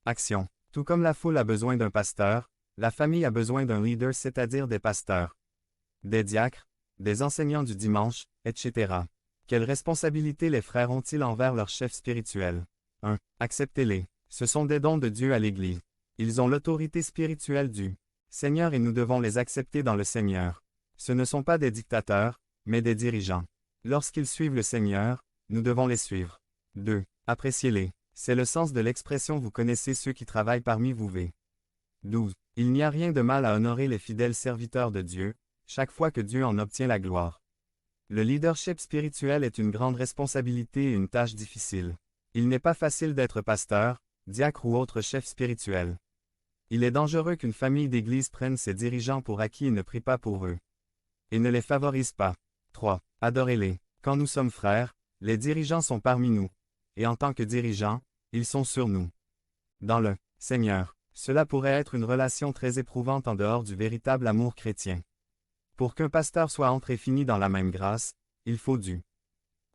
Action. Tout comme la foule a besoin d'un pasteur, la famille a besoin d'un leader, c'est-à-dire des pasteurs, des diacres, des enseignants du dimanche, etc. Quelle responsabilité les frères ont-ils envers leur chef spirituel? 1. Acceptez-les. Ce sont des dons de Dieu à l'Église. Ils ont l'autorité spirituelle du Seigneur et nous devons les accepter dans le Seigneur. Ce ne sont pas des dictateurs, mais des dirigeants. Lorsqu'ils suivent le Seigneur, nous devons les suivre. 2. Appréciez-les. C'est le sens de l'expression vous connaissez ceux qui travaillent parmi vous. 12. Il n'y a rien de mal à honorer les fidèles serviteurs de Dieu, chaque fois que Dieu en obtient la gloire. Le leadership spirituel est une grande responsabilité et une tâche difficile. Il n'est pas facile d'être pasteur, diacre ou autre chef spirituel. Il est dangereux qu'une famille d'église prenne ses dirigeants pour acquis et ne prie pas pour eux. Et ne les favorise pas. 3. Adorez-les. Quand nous sommes frères, les dirigeants sont parmi nous. Et en tant que dirigeants, ils sont sur nous. Dans le Seigneur, cela pourrait être une relation très éprouvante en dehors du véritable amour chrétien. Pour qu'un pasteur soit entré fini dans la même grâce, il faut du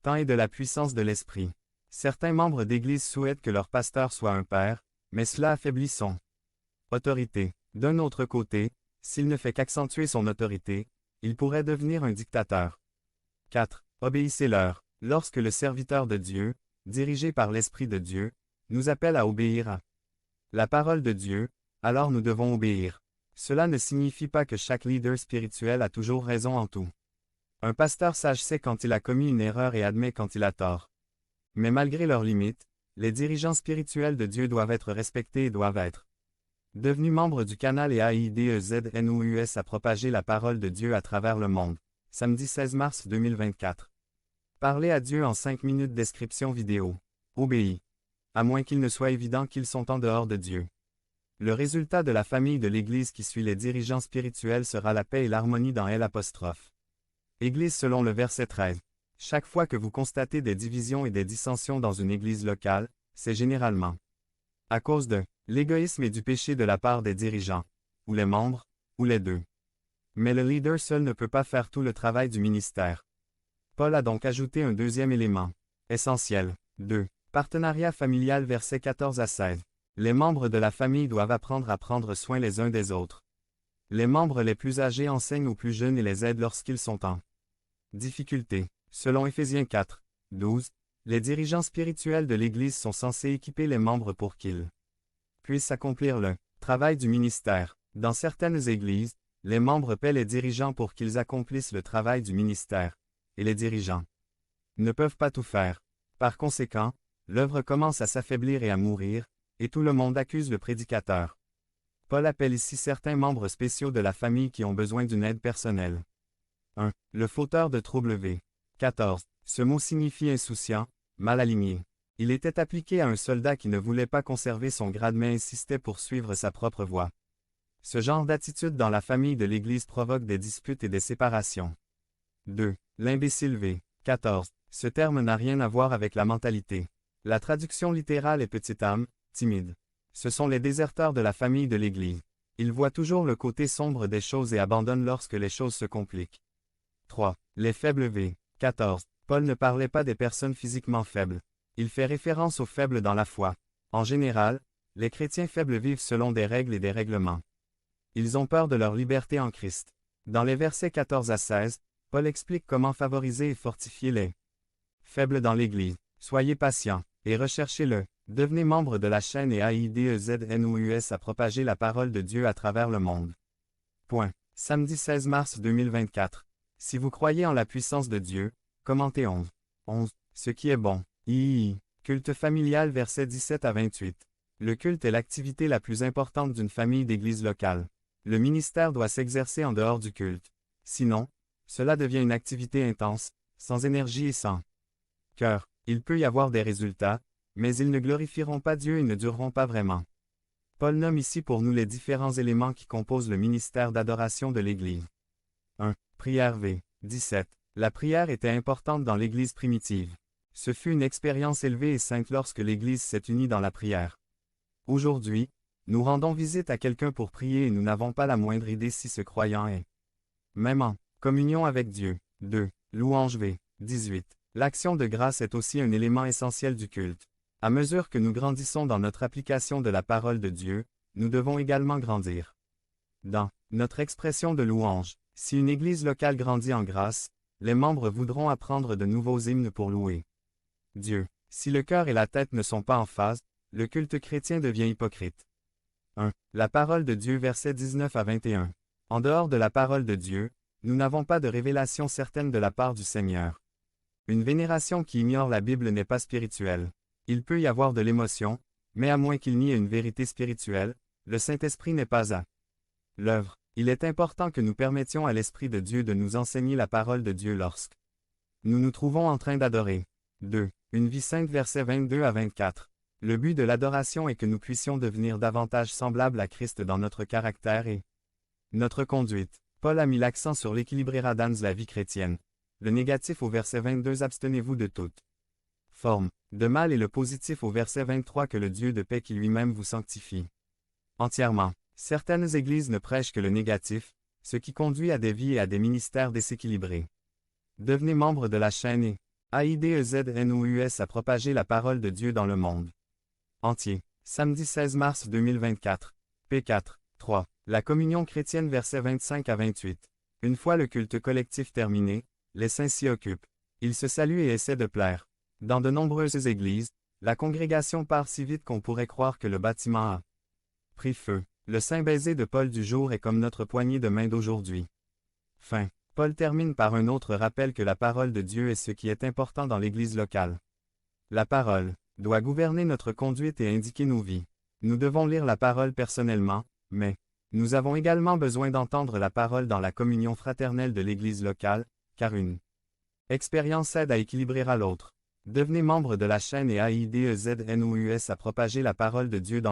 temps et de la puissance de l'esprit. Certains membres d'église souhaitent que leur pasteur soit un père, mais cela affaiblit son autorité. D'un autre côté, s'il ne fait qu'accentuer son autorité, il pourrait devenir un dictateur. 4. Obéissez-leur. Lorsque le serviteur de Dieu, dirigé par l'Esprit de Dieu, nous appelle à obéir à la parole de Dieu, alors nous devons obéir. Cela ne signifie pas que chaque leader spirituel a toujours raison en tout. Un pasteur sage sait quand il a commis une erreur et admet quand il a tort. Mais malgré leurs limites, les dirigeants spirituels de Dieu doivent être respectés et doivent être devenus membres du canal et AIDEZNOUS à propager la parole de Dieu à travers le monde. Samedi 16 mars 2024. Parler à Dieu en 5 minutes. Description vidéo. Obéis. À moins qu'il ne soit évident qu'ils sont en dehors de Dieu. Le résultat de la famille de l'Église qui suit les dirigeants spirituels sera la paix et l'harmonie dans L'. Église selon le verset 13. Chaque fois que vous constatez des divisions et des dissensions dans une église locale, c'est généralement à cause de l'égoïsme et du péché de la part des dirigeants, ou les membres, ou les deux. Mais le leader seul ne peut pas faire tout le travail du ministère. Paul a donc ajouté un deuxième élément essentiel. 2. Partenariat familial versets 14 à 16. Les membres de la famille doivent apprendre à prendre soin les uns des autres. Les membres les plus âgés enseignent aux plus jeunes et les aident lorsqu'ils sont en difficulté. Selon Éphésiens 4, 12, les dirigeants spirituels de l'Église sont censés équiper les membres pour qu'ils puissent accomplir le travail du ministère. Dans certaines églises, les membres paient les dirigeants pour qu'ils accomplissent le travail du ministère, et les dirigeants ne peuvent pas tout faire. Par conséquent, l'œuvre commence à s'affaiblir et à mourir, et tout le monde accuse le prédicateur. Paul appelle ici certains membres spéciaux de la famille qui ont besoin d'une aide personnelle. 1. Le fauteur de troubles. 14. Ce mot signifie insouciant, mal aligné. Il était appliqué à un soldat qui ne voulait pas conserver son grade mais insistait pour suivre sa propre voie. Ce genre d'attitude dans la famille de l'Église provoque des disputes et des séparations. 2. L'imbécile. 14. Ce terme n'a rien à voir avec la mentalité. La traduction littérale est petite âme, timide. Ce sont les déserteurs de la famille de l'Église. Ils voient toujours le côté sombre des choses et abandonnent lorsque les choses se compliquent. 3. Les faibles. 14. Paul ne parlait pas des personnes physiquement faibles. Il fait référence aux faibles dans la foi. En général, les chrétiens faibles vivent selon des règles et des règlements. Ils ont peur de leur liberté en Christ. Dans les versets 14 à 16, Paul explique comment favoriser et fortifier les faibles dans l'Église. Soyez patients et recherchez-le. Devenez membre de la chaîne et AIDEZNOUS à propager la parole de Dieu à travers le monde. Point. Samedi 16 mars 2024. Si vous croyez en la puissance de Dieu, commentez 11. 11. Ce qui est bon. Culte familial versets 17 à 28. Le culte est l'activité la plus importante d'une famille d'église locale. Le ministère doit s'exercer en dehors du culte. Sinon, cela devient une activité intense, sans énergie et sans cœur. Il peut y avoir des résultats, mais ils ne glorifieront pas Dieu et ne dureront pas vraiment. Paul nomme ici pour nous les différents éléments qui composent le ministère d'adoration de l'Église. 1. Prière. 17. La prière était importante dans l'Église primitive. Ce fut une expérience élevée et sainte lorsque l'Église s'est unie dans la prière. Aujourd'hui, nous rendons visite à quelqu'un pour prier et nous n'avons pas la moindre idée si ce croyant est même en communion avec Dieu. 2. Louange. 18. L'action de grâce est aussi un élément essentiel du culte. À mesure que nous grandissons dans notre application de la parole de Dieu, nous devons également grandir. Dans notre expression de louange, si une église locale grandit en grâce, les membres voudront apprendre de nouveaux hymnes pour louer Dieu. Si le cœur et la tête ne sont pas en phase, le culte chrétien devient hypocrite. 1. La parole de Dieu versets 19 à 21. En dehors de la parole de Dieu, nous n'avons pas de révélation certaine de la part du Seigneur. Une vénération qui ignore la Bible n'est pas spirituelle. Il peut y avoir de l'émotion, mais à moins qu'il n'y ait une vérité spirituelle, le Saint-Esprit n'est pas à l'œuvre. Il est important que nous permettions à l'Esprit de Dieu de nous enseigner la parole de Dieu lorsque nous nous trouvons en train d'adorer. 2. Une vie sainte versets 22 à 24. Le but de l'adoration est que nous puissions devenir davantage semblables à Christ dans notre caractère et notre conduite. Paul a mis l'accent sur l'équilibrera dans la vie chrétienne. Le négatif au verset 22 abstenez-vous de toute forme de mal et le positif au verset 23 que le Dieu de paix qui lui-même vous sanctifie entièrement. Certaines églises ne prêchent que le négatif, ce qui conduit à des vies et à des ministères déséquilibrés. Devenez membre de la chaîne et AIDEZNOUS à propager la parole de Dieu dans le monde entier. Samedi 16 mars 2024. P4. 3. La communion chrétienne versets 25 à 28. Une fois le culte collectif terminé, les saints s'y occupent. Ils se saluent et essaient de plaire. Dans de nombreuses églises, la congrégation part si vite qu'on pourrait croire que le bâtiment a pris feu. Le saint baiser de Paul du jour est comme notre poignée de main d'aujourd'hui. Fin. Paul termine par un autre rappel que la parole de Dieu est ce qui est important dans l'Église locale. La parole doit gouverner notre conduite et indiquer nos vies. Nous devons lire la parole personnellement, mais nous avons également besoin d'entendre la parole dans la communion fraternelle de l'Église locale, car une expérience aide à équilibrer à l'autre. Devenez membre de la chaîne et AIDEZNOUS à propager la parole de Dieu dans le